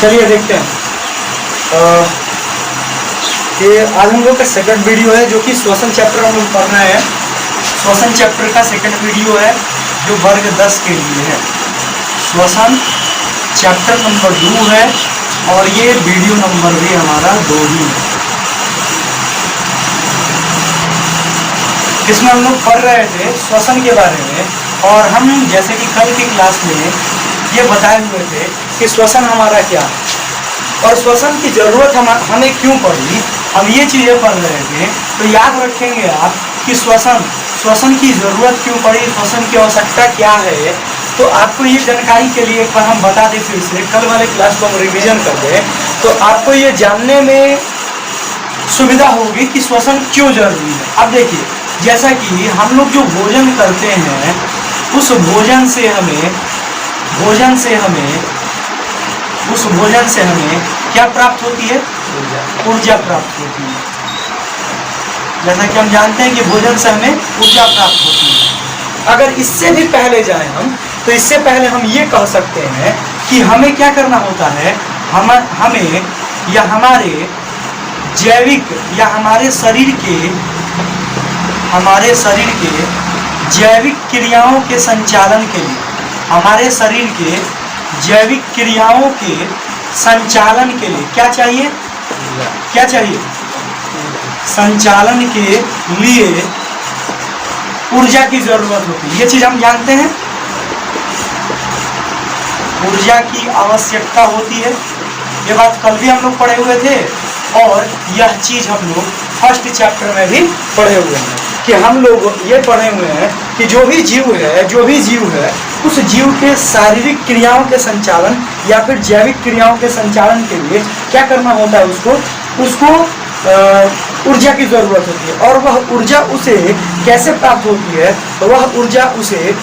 चलिए देखते हैं। ये आज हम लोग का सेकंड वीडियो है जो कि श्वसन चैप्टर हम लोग पढ़ना है। श्वसन चैप्टर का सेकंड वीडियो है जो वर्ग 10 के लिए है। श्वसन चैप्टर नंबर 2 है और ये वीडियो नंबर भी हमारा 2 ही है। इसमें हम लोग पढ़ रहे थे श्वसन के बारे में, और हम जैसे कि कल की क्लास में ये बताए हुए थे कि श्वसन हमारा क्या है और श्वसन की ज़रूरत हमें क्यों पड़ी। हम ये चीज़ें पढ़ रहे थे तो याद रखेंगे आप कि श्वसन की ज़रूरत क्यों पड़ी, श्वसन की आवश्यकता क्या है। तो आपको ये जानकारी के लिए एक बार हम बता दें, फिर से कल वाले क्लास को हम रिवीजन कर दें तो आपको ये जानने में सुविधा होगी कि श्वसन क्यों जरूरी है। अब देखिए, जैसा कि हम लोग जो भोजन करते हैं उस भोजन से हमें क्या प्राप्त होती है? ऊर्जा प्राप्त होती है। जैसा कि हम जानते हैं कि भोजन से हमें ऊर्जा प्राप्त होती है। अगर इससे भी पहले जाएं हम, तो इससे पहले हम ये कह सकते हैं कि हमें क्या करना होता है, हमें या हमारे जैविक या हमारे शरीर के जैविक क्रियाओं के संचालन के लिए, हमारे शरीर के जैविक क्रियाओं के संचालन के लिए क्या चाहिए? क्या चाहिए? संचालन के लिए ऊर्जा की जरूरत होती है। ये चीज हम जानते हैं, ऊर्जा की आवश्यकता होती है। ये बात कल भी हम लोग पढ़े हुए थे और यह चीज हम लोग फर्स्ट चैप्टर में भी पढ़े हुए हैं कि हम लोग ये पढ़े हुए हैं कि जो भी जीव है उस जीव के शारीरिक क्रियाओं के संचालन या फिर जैविक क्रियाओं के संचालन के लिए क्या करना होता है, उसको ऊर्जा की जरूरत होती है। और वह ऊर्जा उसे कैसे प्राप्त होती है? तो वह ऊर्जा उसे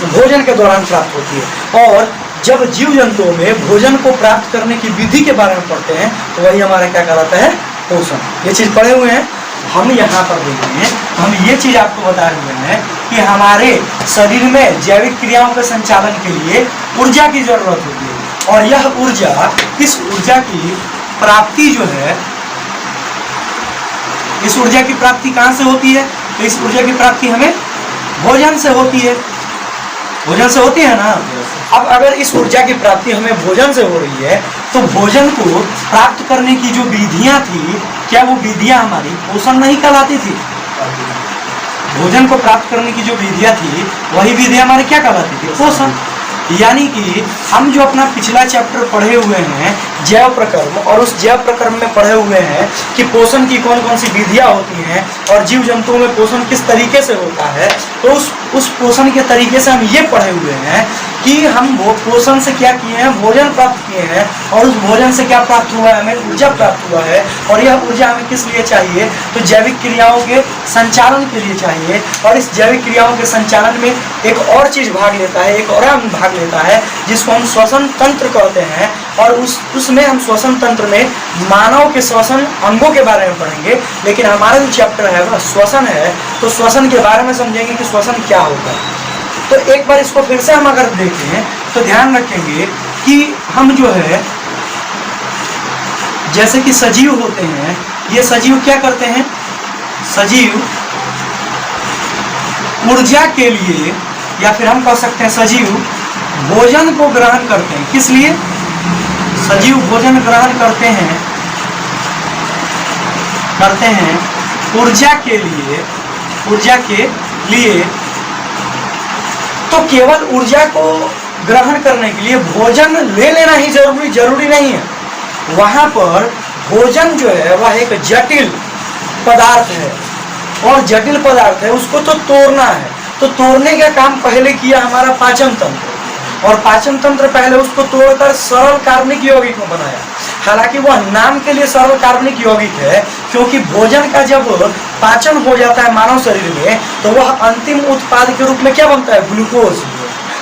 भोजन के दौरान प्राप्त होती है। और जब जीव जंतुओं में भोजन को प्राप्त करने की विधि के बारे में पढ़ते हैं तो वही हमारा क्या कहलाता है? पोषण। ये चीज पढ़े हुए हैं हम। यहाँ पर देखें, हम ये चीज आपको बताए हुए हैं कि हमारे शरीर में जैविक क्रियाओं के संचालन के लिए ऊर्जा की जरूरत होती है। और यह ऊर्जा, इस ऊर्जा की प्राप्ति जो है, इस ऊर्जा की प्राप्ति कहाँ से होती है? तो इस ऊर्जा की प्राप्ति हमें भोजन से होती है। भोजन से होती है ना। अब अगर इस ऊर्जा की प्राप्ति हमें भोजन से हो रही है तो भोजन को प्राप्त करने की जो विधियां थी, क्या वो विधियां हमारी पोषण नहीं कहलाती थी? भोजन को प्राप्त करने की जो विधियां थी वही विधियां हमारे क्या कहलाती थी? पोषण। यानी कि हम जो अपना पिछला चैप्टर पढ़े हुए हैं जैव प्रकर्म, और उस जैव प्रकर्म में पढ़े हुए हैं कि पोषण की कौन कौन सी विधियां होती हैं और जीव जंतुओं में पोषण किस तरीके से होता है, तो उस पोषण के तरीके से हम ये पढ़े हुए हैं कि हम वो पोषण से क्या किए हैं? भोजन प्राप्त किए हैं। और उस भोजन से क्या प्राप्त हुआ है? हमें ऊर्जा प्राप्त हुआ है। और यह ऊर्जा हमें किस लिए चाहिए? तो जैविक क्रियाओं के संचालन के लिए चाहिए। और इस जैविक क्रियाओं के संचालन में एक और चीज भाग लेता है, एक और अंग भाग लेता है जिसको हम श्वसन तंत्र कहते हैं। और उसमें हम श्वसन तंत्र में मानव के श्वसन अंगों के बारे में पढ़ेंगे, लेकिन हमारा जो चैप्टर है वह श्वसन है। तो श्वसन के बारे में समझेंगे कि श्वसन क्या होता है। तो एक बार इसको फिर से हम अगर देखें तो ध्यान रखेंगे कि हम जो है, जैसे कि सजीव होते हैं, ये सजीव क्या करते हैं? सजीव ऊर्जा के लिए, या फिर हम कह सकते हैं सजीव भोजन को ग्रहण करते हैं। किस लिए? सजीव भोजन ग्रहण करते हैं ऊर्जा के लिए। तो केवल ऊर्जा को ग्रहण करने के लिए भोजन ले लेना ही जरूरी नहीं है। वहां पर भोजन जो है वह एक जटिल पदार्थ है, और जटिल पदार्थ है उसको तो तोड़ना है। तो तोड़ने का काम पहले किया हमारा पाचन तंत्र, और पाचन तंत्र पहले उसको तोड़कर सरल कार्बनिक यौगिक में बनाया। हालांकि वह नाम के लिए सरल कार्बनिक यौगिक है, क्योंकि भोजन का जब पाचन हो जाता है मानव शरीर में तो वह अंतिम उत्पाद के रूप में क्या बनता है? ग्लूकोज।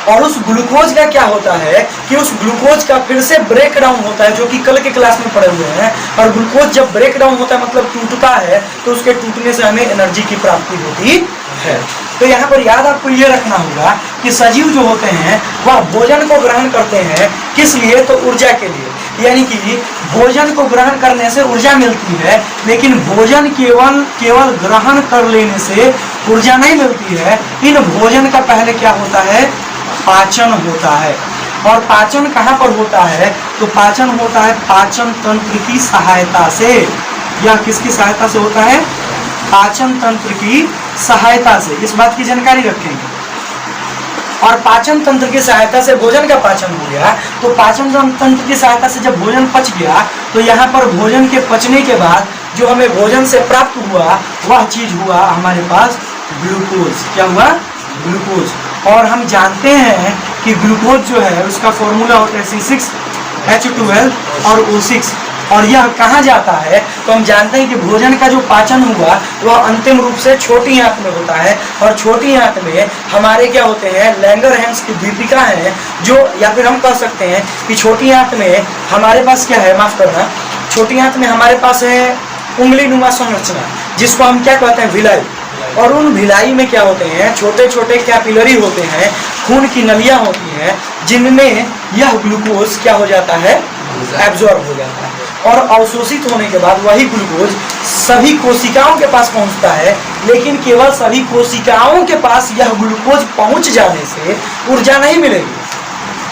और उस ग्लूकोज का क्या होता है कि उस ग्लूकोज का फिर से ब्रेक डाउन होता है, जो कि कल के क्लास में पढ़े हुए हैं। और ग्लूकोज जब ब्रेक डाउन होता है मतलब टूटता है, तो उसके टूटने से हमें एनर्जी की प्राप्ति होती है। तो यहाँ पर याद आपको ये रखना होगा कि सजीव जो होते हैं वह भोजन को ग्रहण करते हैं, किस लिए? तो ऊर्जा के लिए। यानी कि भोजन को ग्रहण करने से ऊर्जा मिलती है, लेकिन भोजन केवल ग्रहण कर लेने से ऊर्जा नहीं मिलती है। इन भोजन का पहले क्या होता है? पाचन होता है। और पाचन कहाँ पर होता है? तो पाचन होता है पाचन तंत्र की सहायता से। यह किसकी सहायता से होता है? पाचन तंत्र की सहायता से। इस बात की जानकारी रखेंगे। और पाचन तंत्र की सहायता से भोजन का पाचन हो गया। तो पाचन तंत्र की सहायता से जब भोजन पच गया, तो यहाँ पर भोजन के पचने के बाद जो हमें भोजन से प्राप्त हुआ वह चीज हुआ हमारे पास ग्लूकोज। क्या हुआ? ग्लूकोज। और हम जानते हैं कि ग्लूकोज जो है उसका फॉर्मूला होता है C6H12 और O6। और यह कहाँ जाता है? तो हम जानते हैं कि भोजन का जो पाचन हुआ वह अंतिम रूप से छोटी आंत में होता है। और छोटी आंत में हमारे क्या होते हैं? लैंगरहैंस की दीपिका है, जो या फिर हम कह सकते हैं कि छोटी आंत में हमारे पास क्या है? माफ करना, छोटी आंत में हमारे पास है उंगली नुमा संरचना, जिसको हम क्या कहते हैं? भिलाई। और उन भिलाई में क्या होते हैं? छोटे छोटे कैपिलरी होते हैं, खून की नलियां होती हैं, जिनमें यह ग्लूकोज क्या हो जाता है? एब्जॉर्ब हो जाता है। और अवशोषित होने के बाद वही ग्लूकोज सभी कोशिकाओं के पास पहुंचता है। लेकिन केवल सभी कोशिकाओं के पास यह ग्लूकोज पहुंच जाने से ऊर्जा नहीं मिलेगी।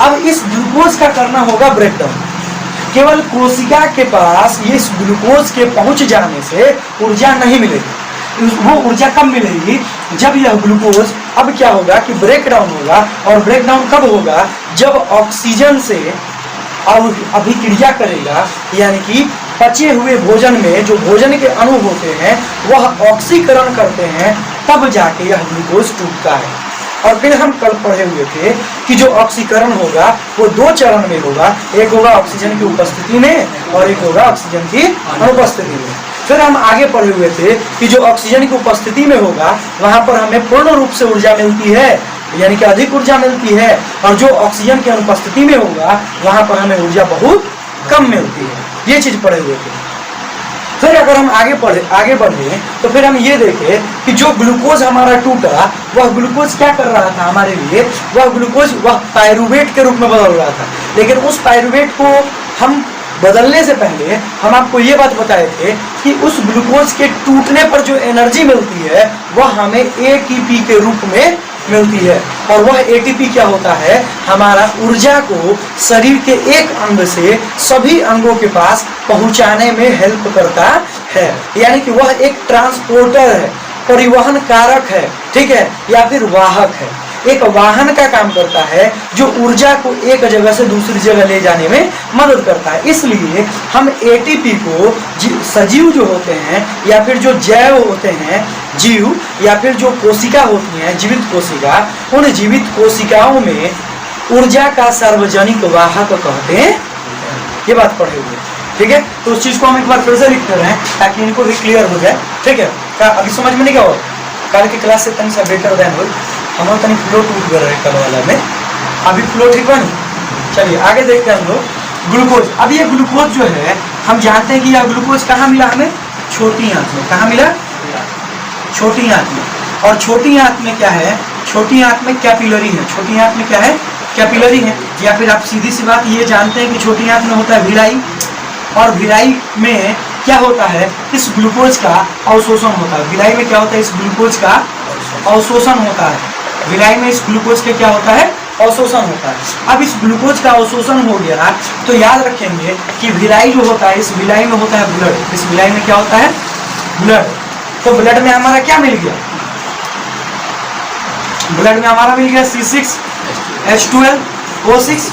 अब इस ग्लूकोज का करना होगा ब्रेकडाउन। केवल कोशिका के पास इस ग्लूकोज के पहुंच जाने से ऊर्जा नहीं मिलेगी। वो ऊर्जा कब मिलेगी? जब यह ग्लूकोज अब क्या होगा कि ब्रेकडाउन होगा। और ब्रेकडाउन कब होगा? जब ऑक्सीजन से अभिक्रिया करेगा, यानी कि पचे हुए भोजन में जो भोजन के अणु होते हैं वह ऑक्सीकरण करते हैं, तब जाके यह ग्लूकोज टूटता है। और फिर हम कल पढ़े हुए थे कि जो ऑक्सीकरण होगा वो दो चरण में होगा। एक होगा ऑक्सीजन की उपस्थिति में और एक होगा ऑक्सीजन की अनुपस्थिति में। फिर हम आगे पढ़े हुए थे कि जो ऑक्सीजन की उपस्थिति में होगा वहां पर हमें पूर्ण रूप से ऊर्जा मिलती है, यानी कि अधिक ऊर्जा मिलती है। और जो ऑक्सीजन की अनुपस्थिति में होगा वहां पर हमें ऊर्जा बहुत कम मिलती है। ये चीज पढ़े हुए थे। फिर अगर हम आगे बढ़े तो फिर हम ये देखें कि जो ग्लूकोज हमारा टूटा वह ग्लूकोज क्या कर रहा था हमारे लिए? वह ग्लूकोज वह पायरुवेट के रूप में बदल रहा था। लेकिन उस पायरुवेट को हम बदलने से पहले हम आपको ये बात बताए थे कि उस ग्लूकोज के टूटने पर जो एनर्जी मिलती है वह हमें एटीपी के रूप में मिलती है। और वह एटीपी क्या होता है? हमारा ऊर्जा को शरीर के एक अंग से सभी अंगों के पास पहुंचाने में हेल्प करता है। यानी कि वह एक ट्रांसपोर्टर है, परिवहन कारक है, ठीक है, या फिर वाहक है। एक वाहन का काम करता है जो ऊर्जा को एक जगह से दूसरी जगह ले जाने में मदद करता है। इसलिए हम एटीपी को सजीव जो होते हैं या फिर जो जैव होते हैं, जीव या फिर जो कोशिका होती हैं, जीवित कोशिका, उन जीवित कोशिकाओं में ऊर्जा का सार्वजनिक वाहक कहते हैं। ये बात पढ़े हुए, ठीक है। तो उस चीज को हम एक बार फिर से लिखते रहें ताकि इनको भी क्लियर हो जाए, ठीक है। अभी समझ में नहीं क्या हो? कल की क्लास से तन सा बेटर देन हो, हम तनी फ्लो टूट कर रहे कल वाला में, अभी फ्लो ठीक बन। चलिए आगे देखते हैं हम लोग ग्लूकोज। अब ये ग्लूकोज जो है हम जानते हैं कि यह ग्लूकोज कहाँ मिला हमें? छोटी आंत में। कहाँ मिला? छोटी आंत में। और छोटी आंत में क्या है? छोटी आंत में कैपिलरी है। छोटी आंत में क्या है? कैपिलरी है। या फिर आप सीधी सी बात ये जानते हैं कि छोटी आंत में होता है भिलाई, और भिलाई में क्या होता है? इस ग्लूकोज का अवशोषण होता है। भिलाई में क्या होता है? इस ग्लूकोज का अवशोषण होता है। भिलाई में इस ग्लूकोज के क्या होता है? अवशोषण होता है। अब इस ग्लूकोज का अवशोषण हो गया तो याद रखेंगे कि भिलाई जो होता है, इस भिलाई में होता है ब्लड। इस भिलाई में क्या होता है? ब्लड। तो ब्लड में हमारा क्या मिल गया? ब्लड में हमारा मिल गया C6H12O6।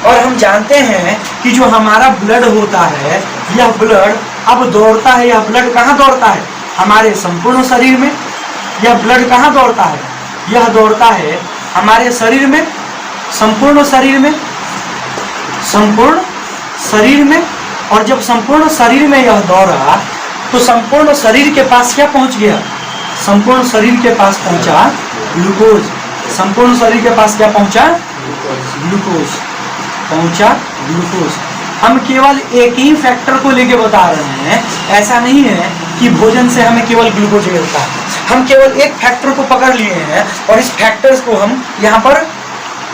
और हम जानते हैं कि जो हमारा ब्लड होता है यह ब्लड अब दौड़ता है। यह ब्लड कहाँ दौड़ता है? हमारे संपूर्ण शरीर में। यह ब्लड कहाँ दौड़ता है? यह दौड़ता है हमारे शरीर में, संपूर्ण शरीर में, संपूर्ण शरीर में। और जब संपूर्ण शरीर में यह दौड़ा तो संपूर्ण शरीर के पास क्या पहुंच गया? संपूर्ण शरीर के पास पहुंचा ग्लूकोज। संपूर्ण शरीर के पास क्या पहुंचा? ग्लूकोज पहुंचा, ग्लूकोज। हम केवल एक ही फैक्टर को लेके बता रहे हैं, ऐसा नहीं है कि भोजन से हमें केवल ग्लूकोज मिलता है। हम केवल एक फैक्टर को पकड़ लिए हैं और इस फैक्टर्स को हम यहाँ पर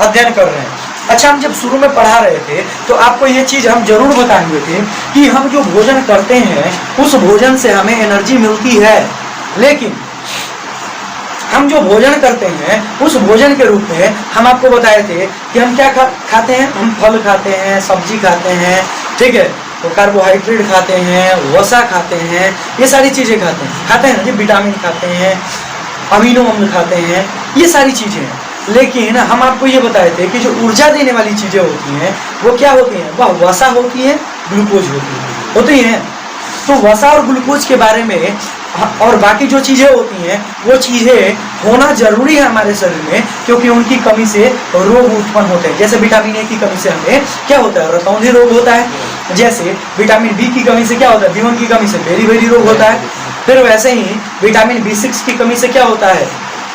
अध्ययन कर रहे हैं। अच्छा, हम जब शुरू में पढ़ा रहे थे तो आपको ये चीज हम जरूर बताए हुए थे कि हम जो भोजन करते हैं उस भोजन से हमें एनर्जी मिलती है, लेकिन हम जो भोजन करते हैं उस भोजन के रूप में हम आपको बताए थे कि हम क्या खाते हैं। हम फल खाते हैं, सब्जी खाते हैं, ठीक है, तो कार्बोहाइड्रेट खाते हैं, वसा खाते हैं, ये सारी चीजें खाते हैं ना जी। विटामिन खाते हैं, अमीनो अम्ल खाते हैं, ये सारी चीजें हैं। लेकिन हम आपको ये बताए थे कि जो ऊर्जा देने वाली चीजें होती हैं वो क्या होती हैं, वह वसा होती है, ग्लूकोज होती है। तो वसा और ग्लूकोज के बारे में और बाकी जो चीजें होती हैं वो चीजें होना जरूरी है हमारे शरीर में, क्योंकि उनकी कमी से रोग उत्पन्न होते हैं। जैसे विटामिन ए की कमी से हमें क्या होता है, रतौंधी रोग होता है। जैसे विटामिन बी की कमी से क्या होता है, B1 की कमी से बेरी रोग होता है। फिर वैसे ही विटामिन B6 की कमी से क्या होता है,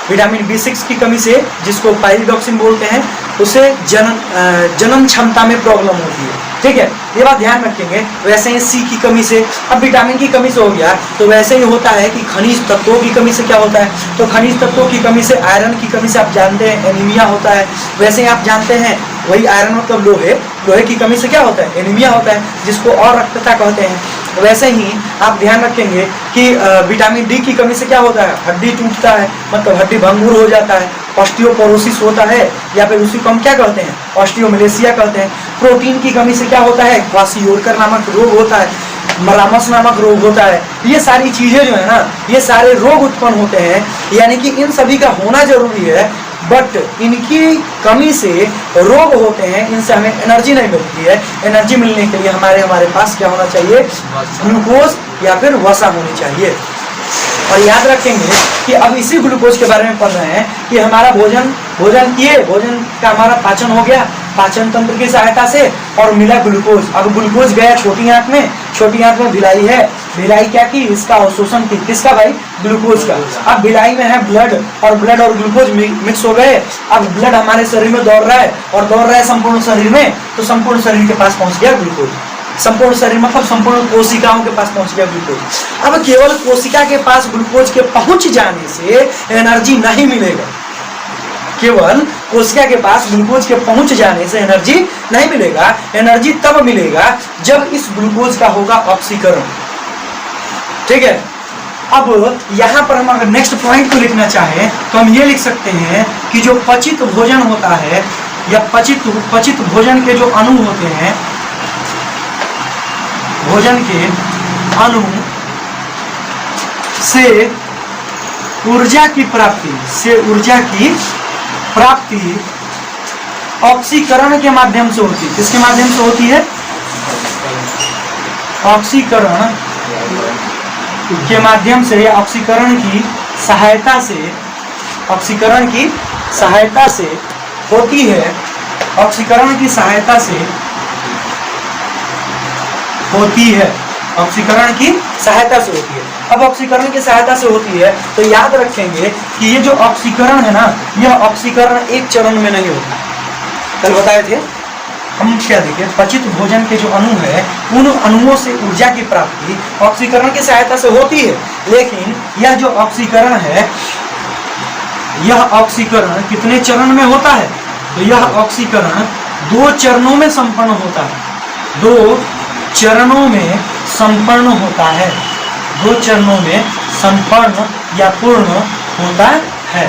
विटामिन B6 की कमी से, जिसको पाइरिडॉक्सिन बोलते हैं, उसे जनन क्षमता में प्रॉब्लम होती है, ठीक है, ये बात ध्यान रखेंगे। वैसे ही सी की कमी से, अब विटामिन की कमी से हो गया, तो वैसे ही होता है कि खनिज तत्वों की कमी से क्या होता है, तो खनिज तत्वों की कमी से, आयरन की कमी से आप जानते हैं एनीमिया होता है। वैसे ही आप जानते हैं वही आयरन मतलब लोहे की कमी से क्या होता है, एनीमिया होता है, जिसको अरक्तता कहते हैं। वैसे ही आप ध्यान रखेंगे कि विटामिन डी की कमी से क्या होता है, हड्डी टूटता है, मतलब हड्डी भंगुर हो जाता है, ऑस्टियोपोरोसिस होता है, या फिर उसी को हम क्या कहते हैं, ऑस्टियोमलेशिया कहते हैं। प्रोटीन की कमी से क्या होता है, क्वासियोरकर नामक रोग होता है, मरामस नामक रोग होता है। ये सारी चीजें जो है ना, ये सारे रोग उत्पन्न होते हैं, यानी कि इन सभी का होना जरूरी है, बट इनकी कमी से रोग होते हैं, इनसे हमें एनर्जी नहीं मिलती है। एनर्जी मिलने के लिए हमारे पास क्या होना चाहिए, ग्लूकोज या फिर वसा होनी चाहिए। और याद रखेंगे कि अब इसी ग्लूकोज के बारे में पढ़ रहे हैं कि हमारा भोजन का हमारा पाचन हो गया, पाचन तंत्र की सहायता से, और मिला ग्लूकोज। अब ग्लूकोज गया छोटी आंत में भिलाई है, भिलाई क्या की, इसका अवशोषण की, किसका भाई, ग्लूकोज का। अब भिलाई में है ब्लड, और ब्लड और ग्लूकोज मिक्स हो गए। अब ब्लड हमारे शरीर में दौड़ रहा है संपूर्ण शरीर में, तो संपूर्ण शरीर के पास पहुंच गया ग्लूकोज। संपूर्ण शरीर मतलब संपूर्ण कोशिकाओं के पास पहुंच गया ग्लूकोज। अब केवल कोशिका के पास ग्लूकोज के पहुंच जाने से एनर्जी नहीं मिलेगा, केवल कोशिका के पास ग्लूकोज के पहुंच जाने से एनर्जी नहीं मिलेगा। एनर्जी तब मिलेगा जब इस ग्लूकोज का होगा ऑक्सीकरण, ठीक है। अब यहाँ पर हम अगर नेक्स्ट पॉइंट को लिखना चाहें तो हम ये लिख सकते हैं कि जो पचित भोजन होता है, या पचित भोजन के जो अणु होते हैं, भोजन के अणु से ऊर्जा की प्राप्ति ऑक्सीकरण के माध्यम से होती है। किसके माध्यम से होती है, ऑक्सीकरण के माध्यम से, या ऑक्सीकरण की सहायता से होती है। ऑक्सीकरण की सहायता से होती है, ऑक्सीकरण की सहायता से होती है। अब ऑक्सीकरण की सहायता से होती है तो याद रखेंगे कि ये जो ऑक्सीकरण है ना, यह ऑक्सीकरण एक चरण में नहीं होता। कल बताए थे हम, क्या देखे, पचित भोजन के जो अणु है, उन अणुओं से ऊर्जा की प्राप्ति ऑक्सीकरण की सहायता से होती है। लेकिन यह जो ऑक्सीकरण है, यह ऑक्सीकरण कितने चरण में होता है, तो यह ऑक्सीकरण 2 चरणों में संपन्न होता है। 2 चरणों में संपन्न होता है, 2 चरणों में संपन्न या पूर्ण होता है।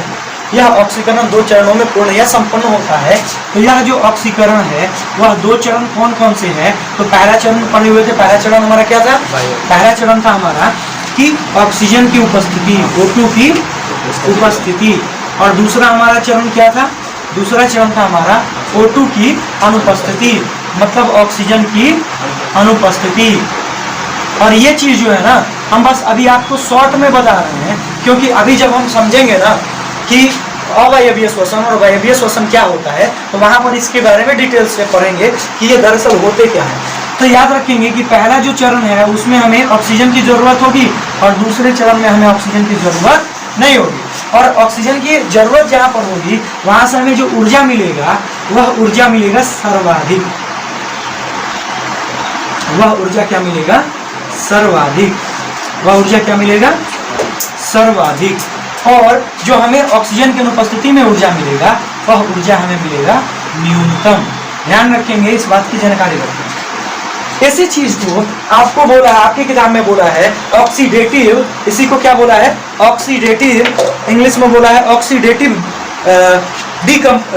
यह ऑक्सीकरण 2 चरणों में पूर्ण या संपन्न होता है। तो यह जो ऑक्सीकरण है वह 2 चरण कौन कौन से हैं, तो पहला चरण पढ़े हुए थे। पहला चरण हमारा क्या था, पहला चरण था हमारा कि ऑक्सीजन की उपस्थिति, O2 की उपस्थिति। और दूसरा हमारा चरण क्या था, दूसरा चरण था हमारा O2 की अनुपस्थिति, मतलब ऑक्सीजन की अनुपस्थिति। और ये चीज जो है ना, हम बस अभी आपको शॉर्ट में बता रहे हैं, क्योंकि अभी जब हम समझेंगे ना कि अवायवीय श्वसन और वायवीय श्वसन क्या होता है, तो वहां पर इसके बारे में डिटेल्स से पढ़ेंगे कि ये दरअसल होते क्या है। तो याद रखेंगे कि पहला जो चरण है उसमें हमें ऑक्सीजन की जरूरत होगी, और दूसरे चरण में हमें ऑक्सीजन की जरूरत नहीं होगी। और ऑक्सीजन की जरूरत जहां पर होगी वहां से हमें जो ऊर्जा मिलेगा, वह ऊर्जा मिलेगा सर्वाधिक। वह ऊर्जा क्या मिलेगा, सर्वाधिक। वह ऊर्जा क्या मिलेगा, सर्वाधिक, और जो हमें ऑक्सीजन की अनुपस्थिति में ऊर्जा मिलेगा वह ऊर्जा हमें मिलेगा न्यूनतम। ध्यान रखेंगे, इस बात की जानकारी रखें। इसी चीज को आपको बोला है, आपकी किताब में बोला है ऑक्सीडेटिव, इसी को क्या बोला है? ऑक्सीडेटिव, इंग्लिश में बोला है ऑक्सीडेटिव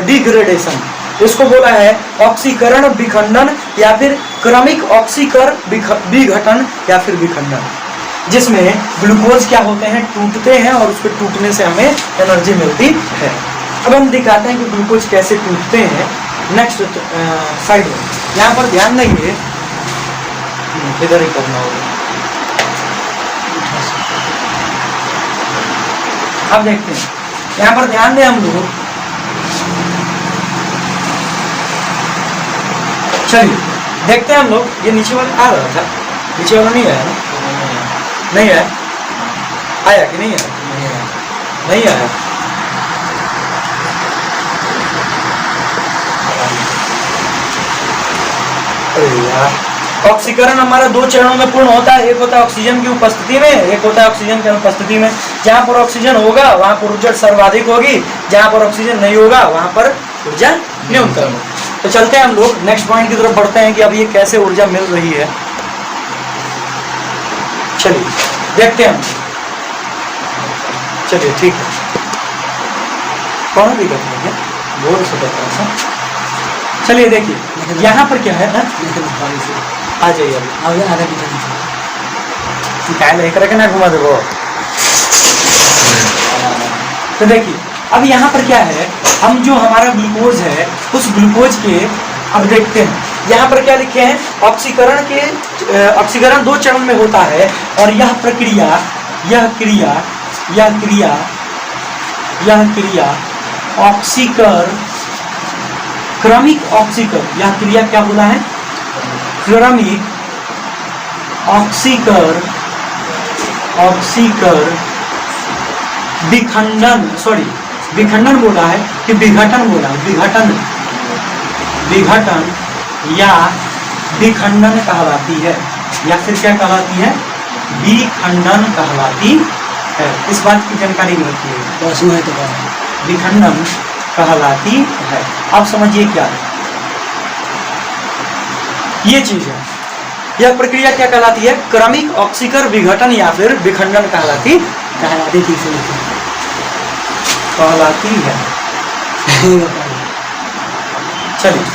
डिग्रेडेशन, इसको बोला है ऑक्सीकरण विखंडन या फिर क्रमिक ऑक्सीकर विघटन या फिर विखंडन, जिसमें ग्लूकोज क्या होते हैं? टूटते हैं और उसके टूटने से हमें एनर्जी मिलती है। अब हम दिखाते हैं कि ग्लूकोज कैसे टूटते हैं। नेक्स्ट साइड में यहाँ पर ध्यान देंगे, इधर ही करना होगा। अब देखते हैं, यहाँ पर ध्यान दें हम लोग, चलिए देखते हैं हम लोग। ये नीचे वाला आ रहा था, नीचे वाला नहीं आया ना? नहीं आया, आया कि नहीं आया? नहीं आया। अरे यार, ऑक्सीकरण हमारा दो चरणों में पूर्ण होता है, एक होता है ऑक्सीजन की उपस्थिति में, एक होता है ऑक्सीजन की अनुपस्थिति में। जहाँ पर ऑक्सीजन होगा वहाँ पर ऊर्जा सर्वाधिक होगी, जहाँ पर ऑक्सीजन नहीं होगा वहाँ पर ऊर्जा न्यूनतम होगी। तो चलते हैं हम लोग नेक्स्ट पॉइंट की तरफ बढ़ते हैं कि अब ये कैसे ऊर्जा मिल रही है। चलिए देखते हैं हम। चलिए ठीक है, कौन दिक्कत नहीं है, बोल सकता है। चलिए देखिए यहाँ पर क्या है, आ जाइए अभी ना घुमा दो। तो देखिए अब यहाँ पर क्या है, हम जो हमारा ग्लूकोज है उस ग्लूकोज के अब देखते हैं यहाँ पर क्या लिखे हैं, ऑक्सीकरण दो चरण में होता है और यह क्रिया क्रमिक ऑक्सीकर, यह क्रिया क्या बोला है? क्रमिक ऑक्सीकर विखंडन बोला है कि विघटन बोला है? विघटन या विखंडन कहलाती है, या फिर क्या कहलाती है? विखंडन कहलाती है। इस बात की जानकारी मिलती है, विखंडन कहलाती है। आप समझिए क्या है ये चीज है, यह प्रक्रिया क्या कहलाती है? क्रमिक ऑक्सीकर विघटन या फिर विखंडन कहलाती है। चलिए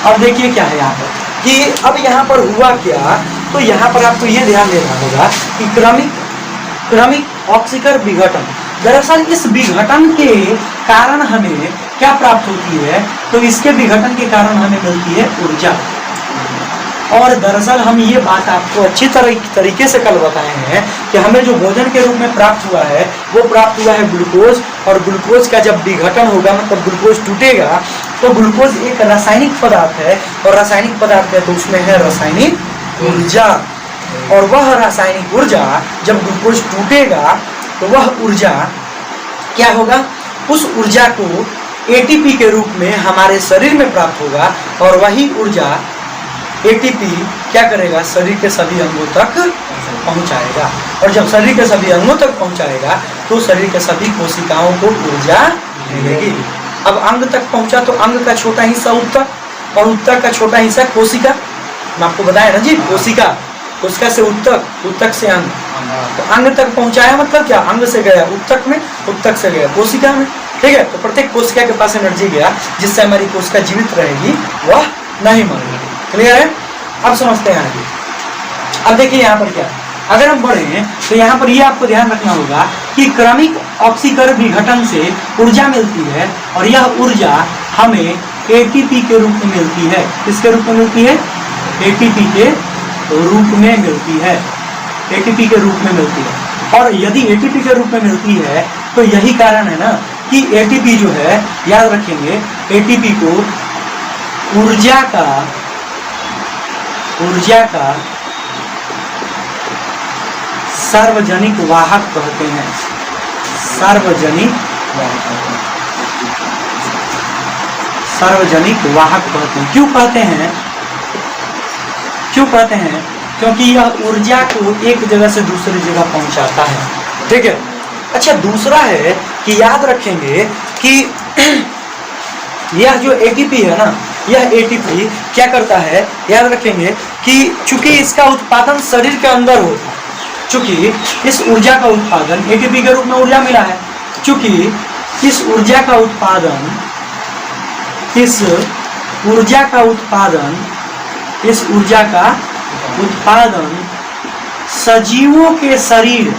अब देखिए क्या है यहाँ पर कि अब यहाँ पर हुआ क्या, तो यहाँ पर आपको ये ध्यान देना होगा कि क्रमिक ऑक्सीकर विघटन, दरअसल इस विघटन के कारण हमें क्या प्राप्त होती है? तो इसके विघटन के कारण हमें मिलती है ऊर्जा। और दरअसल हम ये बात आपको अच्छी तरीके से कल बताए हैं कि हमें जो भोजन के रूप में प्राप्त हुआ है वो प्राप्त हुआ है ग्लूकोज, और ग्लूकोज का जब विघटन होगा मतलब ग्लूकोज टूटेगा तो ग्लूकोज एक रासायनिक पदार्थ है, और रासायनिक पदार्थ है तो उसमें है रासायनिक ऊर्जा, और वह रासायनिक ऊर्जा जब ग्लूकोज टूटेगा तो वह ऊर्जा क्या होगा? उस ऊर्जा को एटीपी के रूप में हमारे शरीर में प्राप्त होगा, और वही ऊर्जा एटीपी क्या करेगा? शरीर के सभी अंगों तक पहुंचाएगा, और जब शरीर के सभी अंगों तक पहुंचाएगा तो शरीर के सभी कोशिकाओं को ऊर्जा मिलेगी। अब अंग तक पहुंचा तो अंग का छोटा हिस्सा उत्तक, और उत्तक का छोटा हिस्सा कोशिका। मैं आपको बताया ना जी, कोशिका से उत्तक, उत्तक से अंग, तो अंग तक पहुंचाया मतलब क्या? अंग से गया उत्तक में, उत्तक से गया कोशिका में, ठीक है। तो प्रत्येक कोशिका के पास एनर्जी गया जिससे हमारी कोशिका जीवित रहेगी, वह नहीं मरेगी। क्लियर है? अब समझते हैं आगे। अब देखिए यहाँ पर क्या, अगर हम बढ़े तो यहाँ पर ये आपको ध्यान रखना होगा कि क्रमिक ऑक्सीकर विघटन से ऊर्जा मिलती है, और यह ऊर्जा हमें एटीपी के रूप में मिलती है। किसके रूप में मिलती है? एटीपी के रूप में मिलती है, एटीपी के रूप में मिलती है। और यदि एटीपी के रूप में मिलती है तो यही कारण है ना कि एटीपी जो है, याद रखेंगे, एटीपी को ऊर्जा का सार्वजनिक वाहक कहते हैं। सार्वजनिक वाहक कहते हैं। क्यों कहते हैं? क्योंकि यह ऊर्जा को एक जगह से दूसरी जगह पहुंचाता है, ठीक है। अच्छा, दूसरा है कि याद रखेंगे कि यह जो एटीपी है ना, यह एटीपी क्या करता है, याद रखेंगे कि चूंकि इसका उत्पादन शरीर के अंदर होता है, चूंकि इस ऊर्जा का उत्पादन एटीपी के रूप में ऊर्जा मिला है, चूंकि इस ऊर्जा का उत्पादन सजीवों के शरीर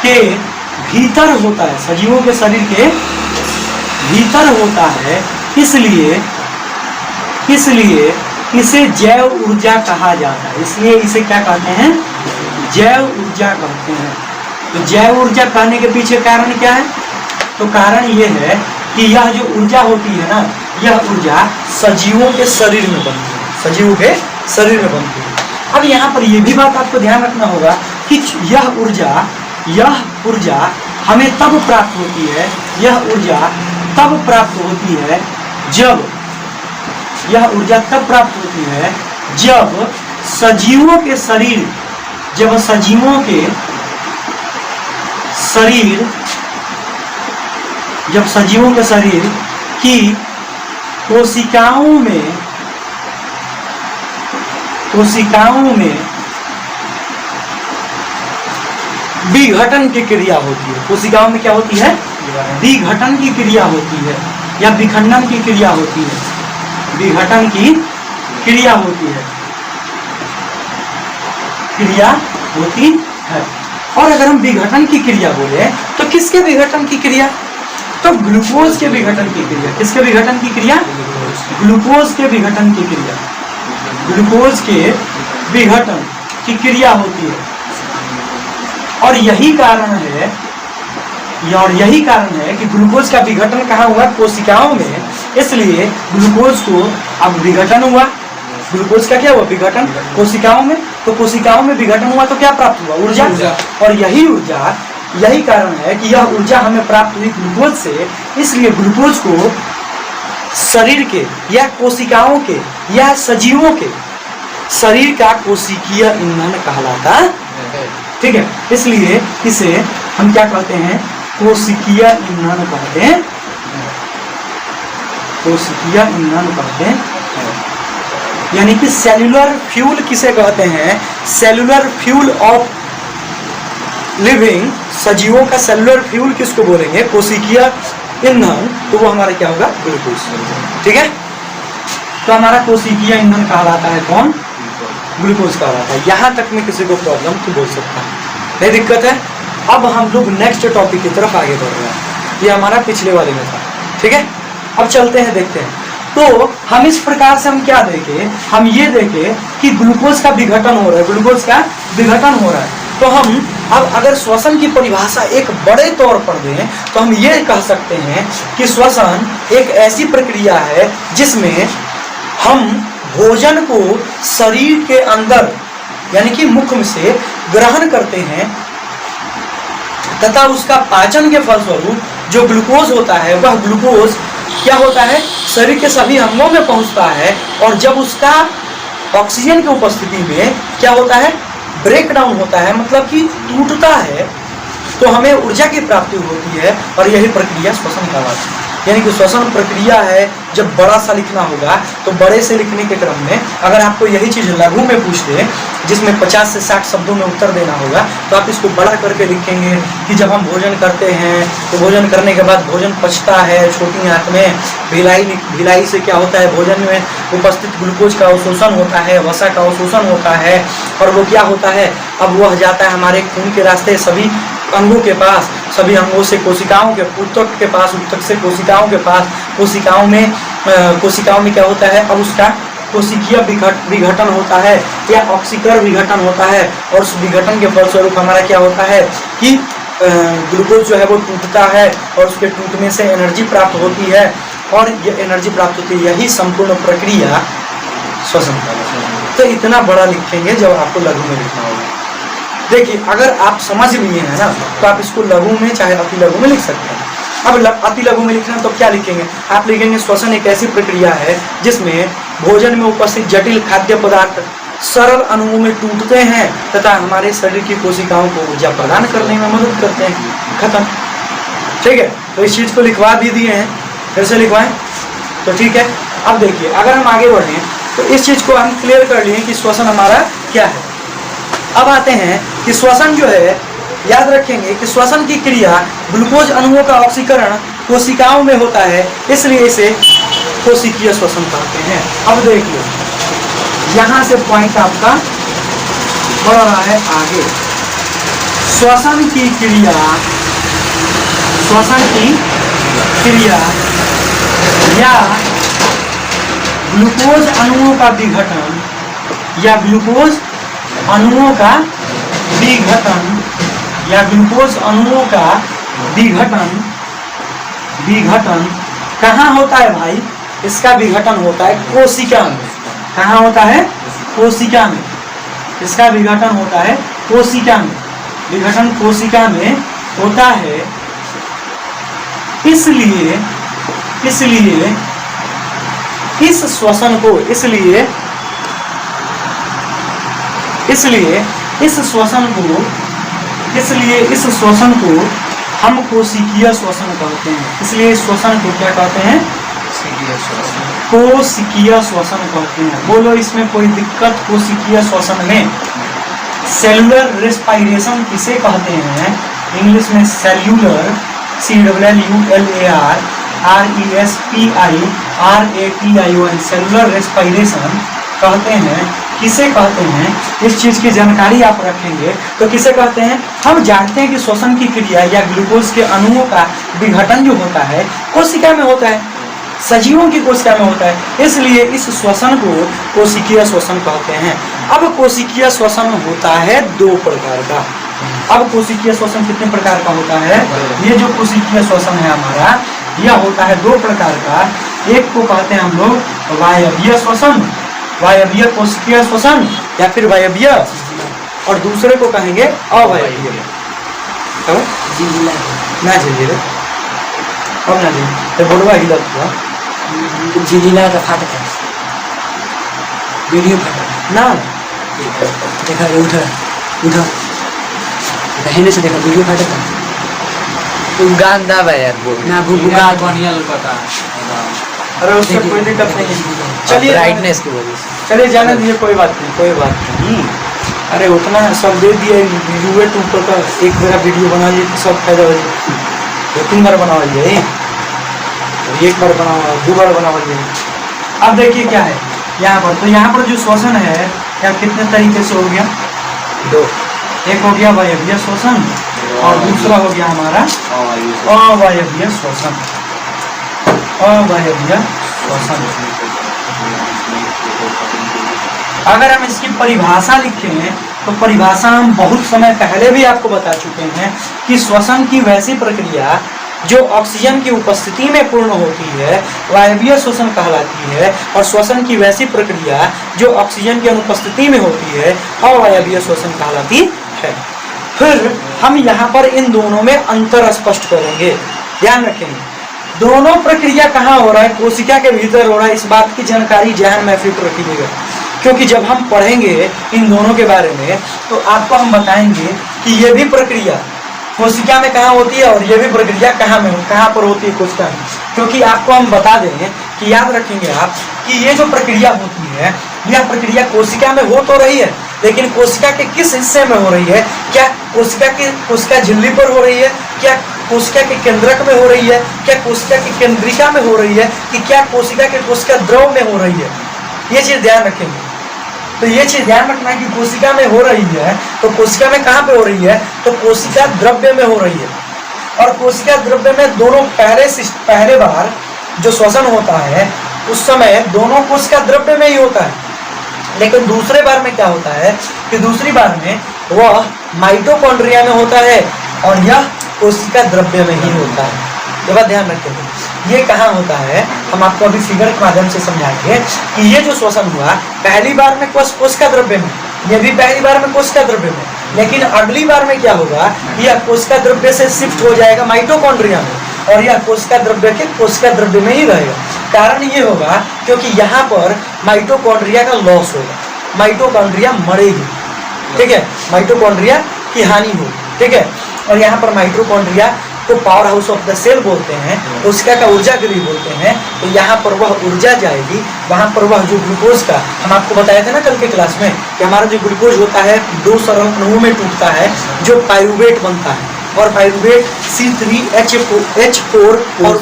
के भीतर होता है, सजीवों के शरीर के भीतर होता है, इसलिए इसे जैव ऊर्जा कहा जाता है। इसलिए इसे क्या कहते हैं, जैव ऊर्जा कहते हैं। तो जैव ऊर्जा कहने के पीछे कारण क्या है, तो कारण ये है कि यह जो ऊर्जा होती है ना, यह ऊर्जा सजीवों के शरीर में बनती है, सजीवों के शरीर में बनती है। अब यहाँ पर यह भी बात आपको ध्यान रखना होगा कि यह ऊर्जा हमें तब प्राप्त होती है, यह ऊर्जा तब प्राप्त होती है जब सजीवों के शरीर, जब सजीवों के शरीर की कोशिकाओं में विघटन की क्रिया होती है। कोशिकाओं में क्या होती है, विघटन की क्रिया होती है या विखंडन की क्रिया होती है, विघटन की क्रिया होती है। और अगर हम विघटन की क्रिया बोले तो किसके विघटन की क्रिया, तो ग्लूकोज के विघटन की क्रिया। किसके विघटन की क्रिया, ग्लूकोज के विघटन की क्रिया, ग्लूकोज के विघटन की क्रिया होती है। और यही कारण है कि ग्लूकोज का विघटन कहाँ हुआ, कोशिकाओं में, इसलिए ग्लूकोज को अब विघटन हुआ, ग्लूकोज का क्या हुआ, विघटन कोशिकाओं में। तो कोशिकाओं में विघटन हुआ तो क्या प्राप्त हुआ, ऊर्जा। और यही कारण है कि यह ऊर्जा हमें प्राप्त हुई ग्लूकोज से, इसलिए ग्लूकोज को शरीर के या कोशिकाओं के या सजीवों के शरीर का कोशिकीय ईंधन कहलाता है। ठीक है, इसलिए इसे हम क्या कहते हैं, कोशिकीय ईंधन कहते हैं, कोशिकीय ईंधन कहते हैं। यानी कि सेल्यूलर फ्यूल किसे कहते हैं, सेल्यूलर फ्यूल ऑफ लिविंग, सजीवों का सेल्यूलर फ्यूल किसको बोलेंगे, कोशिकीय ईंधन। तो वो हमारा क्या होगा, ग्लूकोज। ठीक है, तो हमारा कोशिकीय ईंधन कहलाता है कौन, ग्लूकोज कहलाता है। यहाँ तक में किसी को प्रॉब्लम तो बोल सकता है, नहीं दिक्कत है। अब हम लोग नेक्स्ट टॉपिक की तरफ आगे बढ़ रहे हैं, ये हमारा पिछले वाले में था। ठीक है, अब चलते हैं, देखते हैं। तो हम इस प्रकार से हम क्या देखें, हम ये देखें कि ग्लूकोज का विघटन हो रहा है, ग्लूकोज का विघटन हो रहा है। तो हम अब अगर श्वसन की परिभाषा एक बड़े तौर पर दें तो हम ये कह सकते हैं कि श्वसन एक ऐसी प्रक्रिया है जिसमें हम भोजन को शरीर के अंदर यानी कि मुख में से ग्रहण करते हैं तथा उसका पाचन के फलस्वरूप जो ग्लूकोज होता है वह ग्लूकोज क्या होता है, शरीर के सभी अंगों में पहुंचता है। और जब उसका ऑक्सीजन की उपस्थिति में क्या होता है, ब्रेक डाउन होता है, मतलब कि टूटता है, तो हमें ऊर्जा की प्राप्ति होती है। और यही प्रक्रिया श्वसन कहलाती है। यानी कि श्वसन प्रक्रिया है। जब बड़ा सा लिखना होगा तो बड़े से लिखने के क्रम में अगर आपको यही चीज़ लघु में पूछ दे जिसमें 50 से 60 शब्दों में उत्तर देना होगा तो आप इसको बड़ा करके लिखेंगे कि जब हम भोजन करते हैं तो भोजन करने के बाद भोजन पचता है छोटी आंत में, भिलाई से क्या होता है, भोजन में उपस्थित ग्लूकोज का अवशोषण होता है, वसा का अवशोषण होता है और वो क्या होता है, अब वह जाता है हमारे खून के रास्ते सभी अंगों के पास, सभी अंगों से कोशिकाओं के ऊतक के पास, ऊतक से कोशिकाओं के पास, कोशिकाओं में क्या होता है, अब उसका कोशिकीय विघटन होता है या ऑक्सीकर विघटन होता है। और उस विघटन के फलस्वरूप हमारा क्या होता है कि ग्लूकोज जो है वो टूटता है और उसके टूटने से एनर्जी प्राप्त होती है और ये एनर्जी प्राप्त होती है। यही संपूर्ण प्रक्रिया श्वसन का। तो इतना बड़ा लिखेंगे जब आपको लघु में लिखना होगा। देखिए अगर आप समझ लिए हैं ना तो आप इसको लघु में चाहे अति लघु में लिख सकते हैं। अब अति लघु में लिखना तो क्या लिखेंगे, आप लिखेंगे श्वसन एक ऐसी प्रक्रिया है जिसमें भोजन में उपस्थित जटिल खाद्य पदार्थ सरल अणुओं में टूटते हैं तथा हमारे शरीर की कोशिकाओं को ऊर्जा प्रदान करने में मदद करते हैं। खत्म। ठीक है, तो इस चीज को लिखवा भी दिए हैं, फिर से लिखवाएं तो ठीक है। अब देखिए, अगर हम आगे बढ़े तो इस चीज को हम क्लियर कर लिए कि श्वसन हमारा क्या है। अब आते हैं कि श्वसन जो है, याद रखेंगे कि श्वसन की क्रिया ग्लूकोज अणुओं का ऑक्सीकरण कोशिकाओं में होता है, इसलिए इसे कोशिकीय श्वसन कहते हैं। अब देखिए, यहां से पॉइंट आपका बढ़ रहा है आगे। श्वसन की क्रिया या ग्लूकोज अणुओं का विघटन या ग्लूकोज अणुओं का विघटन कहाँ होता है भाई? इसका विघटन होता है कोशिका में। कहाँ होता है? कोशिका में। इसका विघटन होता है कोशिका में। विघटन कोशिका में होता है, इसलिए इस श्वसन को हम कोशिकीय श्वसन कहते हैं। इसलिए इस श्वसन को क्या कहते हैं? कोशिकीय श्वसन कहते हैं। बोलो, इसमें कोई दिक्कत? कोशिकीय श्वसन में सेलुलर रेस्पिरेशन किसे कहते हैं? इंग्लिश में सेल्यूलर, CLLULAR सेलुलर रेस्पिरेशन कहते हैं। किसे कहते हैं? इस चीज की जानकारी आप रखेंगे तो किसे कहते हैं? हम जानते हैं कि श्वसन की क्रिया या ग्लूकोज के अणुओं का विघटन जो होता है कोशिका में होता है, सजीवों की कोशिका में होता है, इसलिए इस श्वसन को कोशिकीय श्वसन कहते हैं। अब कोशिकीय श्वसन होता है दो प्रकार का। अब कोशिकीय श्वसन कितने प्रकार का होता है? ये जो कोशिकीय श्वसन है हमारा, यह होता है दो प्रकार का। एक को कहते हैं हम लोग वायवीय श्वसन, वायवीय कोशिकीय श्वसन या फिर वायवीय, और दूसरे को कहेंगे अवायवीय। ना झिझिला, अब ना झिझिला, बोलवा हिला झिझिला का फाटक है, वीडियो फाटक ना देखा, उधर कहने से देखा वीडियो फाटक है। गांधा भाई यार वो ना भूगा बढ़िया लगता है। अरे उससे कोई दिक्कत नहीं है। चलिए, ब्राइटनेस की वजह से चलिए जाने दीजिए, कोई बात नहीं। अरे उतना सब दे दिया, यूट्यूब पर एक मेरा वीडियो बना लिए तो सब फायदा हो जाए। 2-3 बार बना लीजिए, एक बार बनाओ, 2 बार बना लीजिए। अब देखिए क्या है यहाँ पर। तो यहाँ पर जो श्वसन है यहाँ कितने तरीके से हो गया? 2। एक हो गया वायवीय श्वसन और दूसरा हो गया हमारा अवायवीय श्वसन। अवायवीय श्वसन। अगर हम इसकी परिभाषा लिखें तो परिभाषा हम बहुत समय पहले भी आपको बता चुके हैं कि श्वसन की वैसी प्रक्रिया जो ऑक्सीजन की उपस्थिति में पूर्ण होती है वायवीय श्वसन कहलाती है, और श्वसन की वैसी प्रक्रिया जो ऑक्सीजन की अनुपस्थिति में होती है अवायवीय श्वसन कहलाती है। फिर हम यहाँ पर इन दोनों में अंतर स्पष्ट करेंगे। ध्यान रखेंगे, दोनों प्रक्रिया कहाँ हो रहा है? कोशिका के भीतर हो रहा है। इस बात की जानकारी ध्यान में फिट रखिएगा, क्योंकि जब हम पढ़ेंगे इन दोनों के बारे में तो आपको हम बताएंगे कि ये भी प्रक्रिया कोशिका में कहाँ होती है और ये भी प्रक्रिया कहाँ पर होती है कोशिका में। क्योंकि आपको हम बता दें कि याद रखेंगे आप कि ये जो प्रक्रिया होती है यह प्रक्रिया कोशिका में हो तो रही है, लेकिन कोशिका के किस हिस्से में हो रही है? क्या कोशिका झिल्ली पर हो रही है? क्या कोशिका के केंद्रक में हो रही है? क्या कोशिका की केंद्रिका में हो रही है? कि क्या कोशिका द्रव में हो रही है? ये चीज ध्यान रखेंगे। तो ये चीज ध्यान रखना है कि कोशिका में हो रही है तो कोशिका में कहाँ पे हो रही है? तो कोशिका द्रव्य में हो रही है। और कोशिका द्रव्य में दोनों पहले बार जो श्वसन होता है उस समय दोनों कोशिका द्रव्य में ही होता है, लेकिन दूसरे बार में क्या होता है कि दूसरी बार में वह माइटोकॉन्ड्रिया में होता है और यह कोशिका द्रव्य में ही होता है। ये बात ध्यान रखेंगे। ये कहाँ होता है हम आपको अभी फिगर के माध्यम से समझाएंगे कि ये जो श्वसन हुआ पहली बार में कोशिका द्रव्य में, ये भी पहली बार में कोशिका द्रव्य में, लेकिन अगली बार में क्या होगा? यह कोशिका द्रव्य से शिफ्ट हो जाएगा माइटोकॉन्ड्रिया में और यह कोशिका द्रव्य के कोशिका द्रव्य में ही रहेगा। कारण ये होगा क्योंकि यहाँ पर माइटोकॉन्ड्रिया का लॉस होगा। माइटोकॉन्ड्रिया मरेगी, ठीक है, माइटोकॉन्ड्रिया की हानि होगी, ठीक है। और यहाँ पर माइटोकॉन्ड्रिया को power house of the cell बोलते हैं, उसका का ऊर्जा गृह बोलते हैं। तो यहाँ पर वह ऊर्जा जाएगी, वहाँ पर वह जो ग्लूकोज का हम आपको बताए थे ना कल के क्लास में कि हमारा जो ग्लूकोज होता है 2 सरल अणुओं में टूटता है, जो पाइरूवेट बनता है, और पाइरूवेट C3H4 और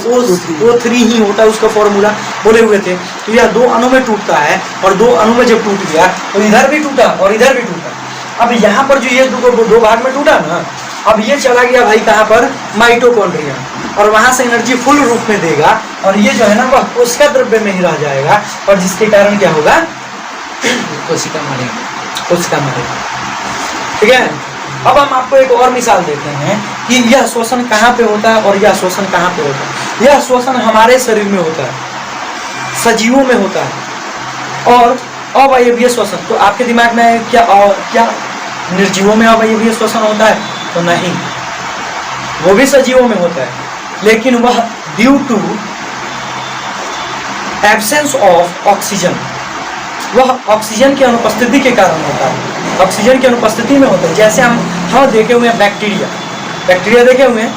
O3 ही होता है, उसका फॉर्मूला बोले हुए थे। तो यह 2 अणु में टूटता है, और 2 अणु में जब टूट गया तो इधर भी टूटा और इधर भी टूटा। अब यहाँ पर जो ये दो भाग में टूटा ना, अब ये चला गया भाई कहाँ पर, माइटोकॉन्ड्रिया, और वहां से एनर्जी फुल रूप में देगा, और ये जो है ना वह कोशिका द्रव्य में ही रह जाएगा, और जिसके कारण क्या होगा, कोशिका मरेगी, कोशिका मरेगा, ठीक है। अब हम आपको एक और मिसाल देते हैं कि यह श्वसन कहाँ पे होता है और यह श्वसन कहाँ पे होता है। यह श्वसन हमारे शरीर में होता है, सजीवों में होता है, और अवयवीय श्वसन, तो आपके दिमाग में क्या निर्जीवों में अवयवीय श्वसन होता है? तो नहीं, वो भी सजीवों में होता है, लेकिन वह due to absence of oxygen, वह ऑक्सीजन की अनुपस्थिति के कारण होता है, ऑक्सीजन की अनुपस्थिति में होता है। जैसे हम देखे हुए हैं बैक्टीरिया देखे हुए हैं।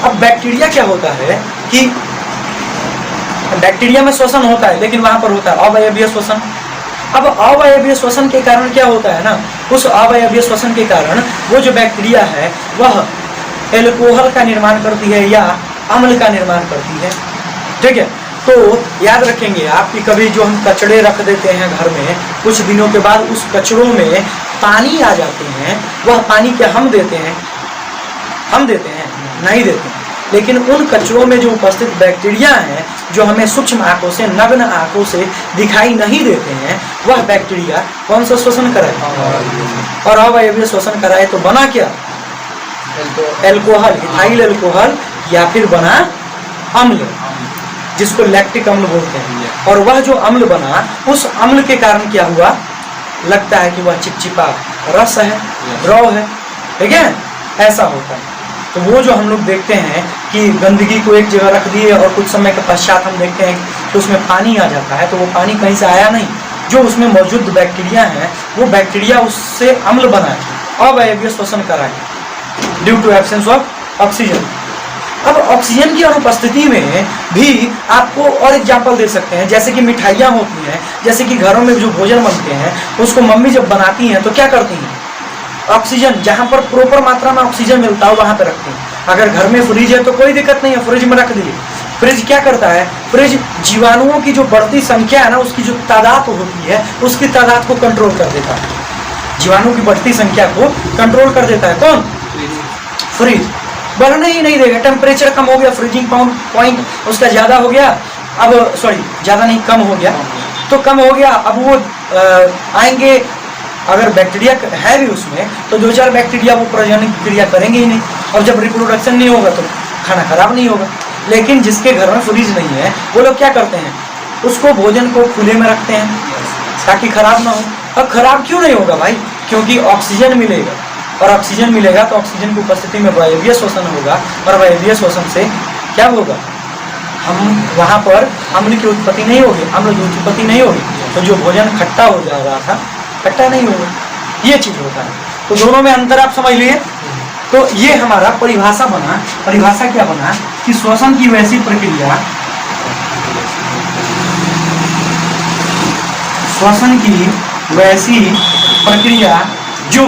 अब बैक्टीरिया क्या होता है कि बैक्टीरिया में श्वसन होता है, लेकिन वहां पर होता है अवयवीय श्वसन। अब अवयवीय श्वसन के कारण क्या होता है ना, उस अवयवीय श्वसन के कारण वो जो बैक्टीरिया है वह एल्कोहल का निर्माण करती है या अम्ल का निर्माण करती है, ठीक है। तो याद रखेंगे आप कि कभी जो हम कचड़े रख देते हैं घर में, कुछ दिनों के बाद उस कचड़ों में पानी आ जाते हैं, वह पानी क्या हम देते हैं? नहीं देते हैं। लेकिन उन कचड़ों में जो उपस्थित बैक्टीरिया हैं, जो हमें सूक्ष्म आंखों से, नग्न आंखों से दिखाई नहीं देते हैं, वह बैक्टीरिया कौन सा श्वसन कराए? और अवयवीय श्वसन कराए तो बना क्या? एल्कोहल, इथाइल एल्कोहल, या फिर बना अम्ल, जिसको लैक्टिक अम्ल बोलते हैं। और वह जो अम्ल बना, उस अम्ल के कारण क्या हुआ? लगता है कि वह चिपचिपा रस है, द्रव है, ठीक है, ऐसा होता है। तो वो जो हम लोग देखते हैं कि गंदगी को एक जगह रख दिए और कुछ समय के पश्चात हम देखते हैं कि उसमें पानी आ जाता है, तो वो पानी कहीं से आया नहीं, जो उसमें मौजूद बैक्टीरिया हैं, वो बैक्टीरिया उससे अम्ल बनाए, अवयवीय श्वसन कराए due to absence of oxygen. अब ऑक्सीजन की अनुपस्थिति में भी आपको और एग्जाम्पल दे सकते हैं, जैसे कि मिठाइयाँ होती हैं, जैसे कि घरों में जो भोजन बनते हैं, उसको मम्मी जब बनाती हैं तो क्या करती हैं? ऑक्सीजन, जहाँ पर प्रॉपर मात्रा में ऑक्सीजन मिलता है वहाँ पे रखते हैं। अगर घर में फ्रिज है तो कोई दिक्कत नहीं है, फ्रिज में रख दिए। फ्रिज क्या करता है? फ्रिज जीवाणुओं की जो बढ़ती संख्या है ना, उसकी जो तादाद होती है, उसकी तादाद को कंट्रोल कर देता है। जीवाणुओं की बढ़ती संख्या को कंट्रोल कर देता है कौन? फ्रिज। बढ़ने ही नहीं देगा। टेम्परेचर कम हो गया, फ्रीजिंग पॉइंट उसका ज़्यादा हो गया, अब ज़्यादा नहीं, कम हो गया, तो कम हो गया। अब वो आएंगे, अगर बैक्टीरिया है भी उसमें, तो 2-4 बैक्टीरिया वो प्रजनन की क्रिया करेंगे ही नहीं, और जब रिप्रोडक्शन नहीं होगा तो खाना खराब नहीं होगा। लेकिन जिसके घर में फ्रिज नहीं है, वो लोग क्या करते हैं? उसको भोजन को खुले में रखते हैं ताकि खराब ना हो। अब खराब क्यों नहीं होगा भाई? क्योंकि ऑक्सीजन मिलेगा, और ऑक्सीजन मिलेगा तो ऑक्सीजन की उपस्थिति में वायवीय श्वसन होगा, और वायवीय श्वसन से क्या होगा? हम वहाँ पर अम्ल की उत्पत्ति नहीं होगी, अम्ल की उत्पत्ति नहीं होगी, तो जो भोजन खट्टा हो जा रहा था खट्टा नहीं होगा। ये चीज होता है। तो दोनों में अंतर आप समझ लिए। तो ये हमारा परिभाषा बना। परिभाषा क्या बना कि श्वसन की वैसी प्रक्रिया, श्वसन की वैसी प्रक्रिया जो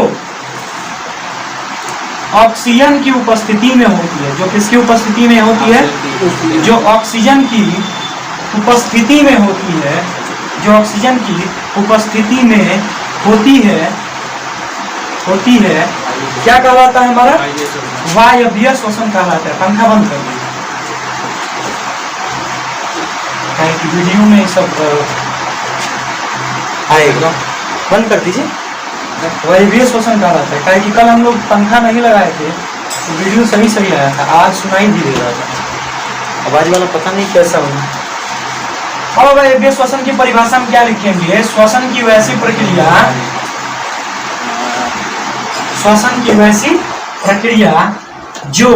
ऑक्सीजन की उपस्थिति में होती है। जो किसकी उपस्थिति में होती है? जो ऑक्सीजन की उपस्थिति में होती है, जो ऑक्सीजन की उपस्थिति में होती है, क्या कहलाता है हमारा? वायवीय श्वसन कहलाता है। पंखा बंद कर दीजिए, वीडियो में सब आएगा, बंद कर दीजिए। वायवीय श्वसन कहलाता है, क्या कि कल हम लोग पंखा नहीं लगाए थे तो वीडियो सही आया था, आज सुनाई भी दे रहा था, आवाज वाला पता नहीं कैसा होगा। अब वायवीय श्वसन की परिभाषा में क्या लिखेंगे? श्वसन की वैसी प्रक्रिया, श्वसन की वैसी प्रक्रिया जो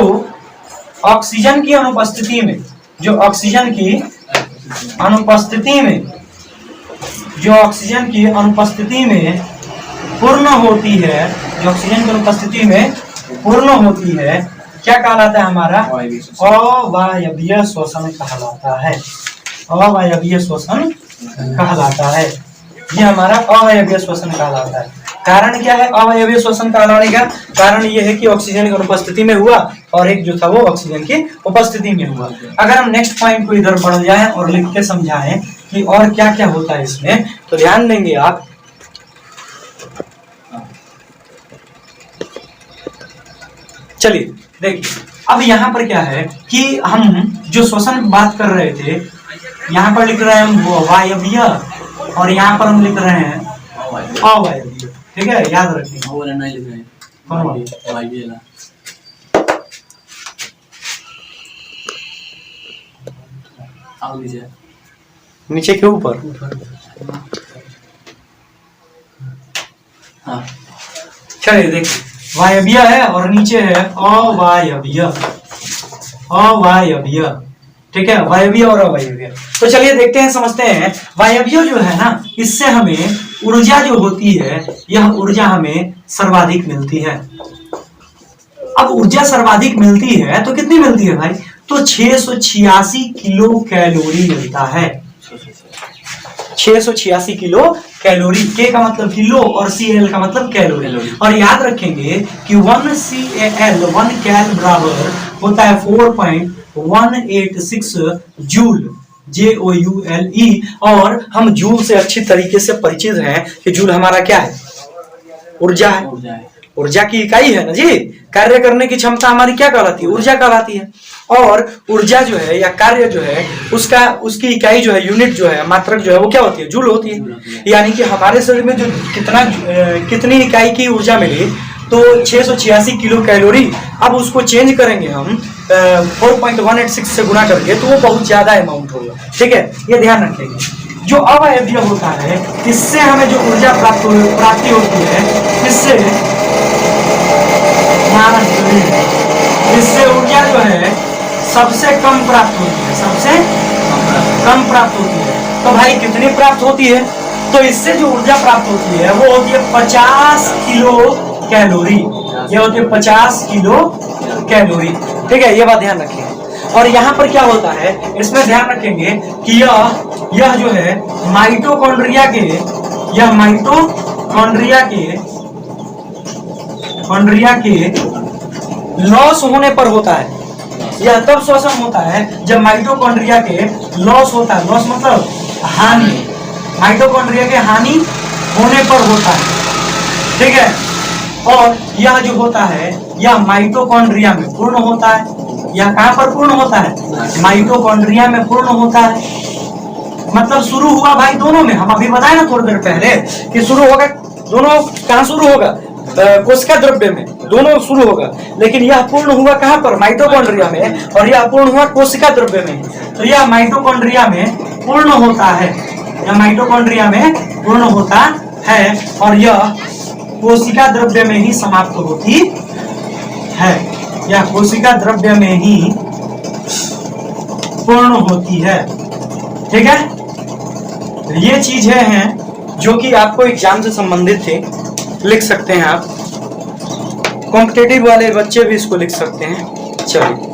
ऑक्सीजन की अनुपस्थिति में, जो ऑक्सीजन की अनुपस्थिति में जो ऑक्सीजन की अनुपस्थिति में पूर्ण होती है, जो ऑक्सीजन की अनुपस्थिति में पूर्ण होती है, क्या कहलाता है हमारा? अवायवीय श्वसन कहलाता है। अवायवीय श्वसन कहलाता है। ये हमारा अवायवीय श्वसन कहलाता है। कारण क्या है अवायवीय श्वसन कहलाने का? कारण ये है कि ऑक्सीजन की अनुपस्थिति में हुआ और एक जो था वो ऑक्सीजन की उपस्थिति में हुआ। अगर हम नेक्स्ट पॉइंट को इधर बढ़ जाएं और लिख के समझाएं कि और क्या क्या होता है इसमें, तो ध्यान देंगे आप। चलिए देखिए, अब यहाँ पर क्या है कि हम जो श्वसन बात कर रहे थे, यहाँ पर लिख रहे हैं हम वायवीय और यहाँ पर हम लिख रहे हैं अवायवीय। ठीक है, याद रखिए। नीचे के ऊपर। हाँ, चलिए देखिए, वायवीय है और नीचे है अवायवीय। अवायवीय, ठीक है, वायवीय और अवायवीय। तो चलिए देखते हैं, समझते हैं। वायवीय जो है ना, इससे हमें ऊर्जा जो होती है, यह ऊर्जा हमें सर्वाधिक मिलती है। अब ऊर्जा सर्वाधिक मिलती है तो कितनी मिलती है भाई? तो 686 किलो कैलोरी मिलता है। 686 किलो कैलोरी। के का मतलब किलो और Cl का मतलब कैलोरी। और याद रखेंगे कि 1 Cal 1 कैल बराबर होता है 4.186 जूल, JOULE। और हम जूल से अच्छी तरीके से परिचित हैं कि जूल हमारा क्या है? ऊर्जा है। ऊर्जा की इकाई है ना जी। कार्य करने की क्षमता हमारी क्या कहलाती है? ऊर्जा कहलाती है। और ऊर्जा जो है या कार्य जो है उसकी इकाई जो है, यूनिट जो है, मात्रक जो है, वो क्या होती है? जूल होती है। यानी कि हमारे शरीर में जो कितनी इकाई की ऊर्जा मिली, तो 686 किलो कैलोरी। अब उसको चेंज करेंगे हम 4.186 से गुना करके, तो वो बहुत ज्यादा अमाउंट होगा। ठीक है, ये ध्यान रखेंगे। जो अवायवीय होता है, इससे हमें जो ऊर्जा प्राप्ति होती है, इससे ऊर्जा जो है सबसे कम प्राप्त होती है। सबसे कम प्राप्त होती है। तो भाई कितनी प्राप्त होती है? तो इससे जो ऊर्जा प्राप्त होती है वो होती है 50 किलो कैलोरी। ये होती है 50 किलो कैलोरी। ठीक है, ये बात ध्यान रखिए। और यहाँ पर क्या होता है, इसमें ध्यान रखेंगे कि यह जो है माइटोकॉन्ड्रिया के लॉस होने पर होता है। यह तब श्वसन होता है जब माइटोकॉन्ड्रिया के लॉस होता है। लॉस मतलब हानि। माइटोकॉन्ड्रिया के हानि होने पर होता है। ठीक है, और यह जो होता है यह माइटोकॉन्ड्रिया में पूर्ण होता है। यह कहां पर पूर्ण होता है? माइटोकॉन्ड्रिया में पूर्ण होता है। मतलब शुरू हुआ भाई दोनों में। हम अभी बताए ना थोड़ी देर पहले कि शुरू होगा, दोनों कहां शुरू होगा? कोशिका द्रव्य में दोनों शुरू होगा। लेकिन यह पूर्ण हुआ कहां पर? माइटोकॉन्ड्रिया में। और यह पूर्ण हुआ कोशिका द्रव्य में। तो यह माइटोकॉन्ड्रिया में पूर्ण होता है। यह माइटोकॉन्ड्रिया में पूर्ण होता है और यह कोशिका द्रव्य में ही समाप्त होती है। यह कोशिका द्रव्य में ही पूर्ण होती है। ठीक है, ये चीजें हैं जो कि आपको एग्जाम से संबंधित थे। लिख सकते हैं आप। कॉम्पिटिटिव वाले बच्चे भी इसको लिख सकते हैं। चलिए।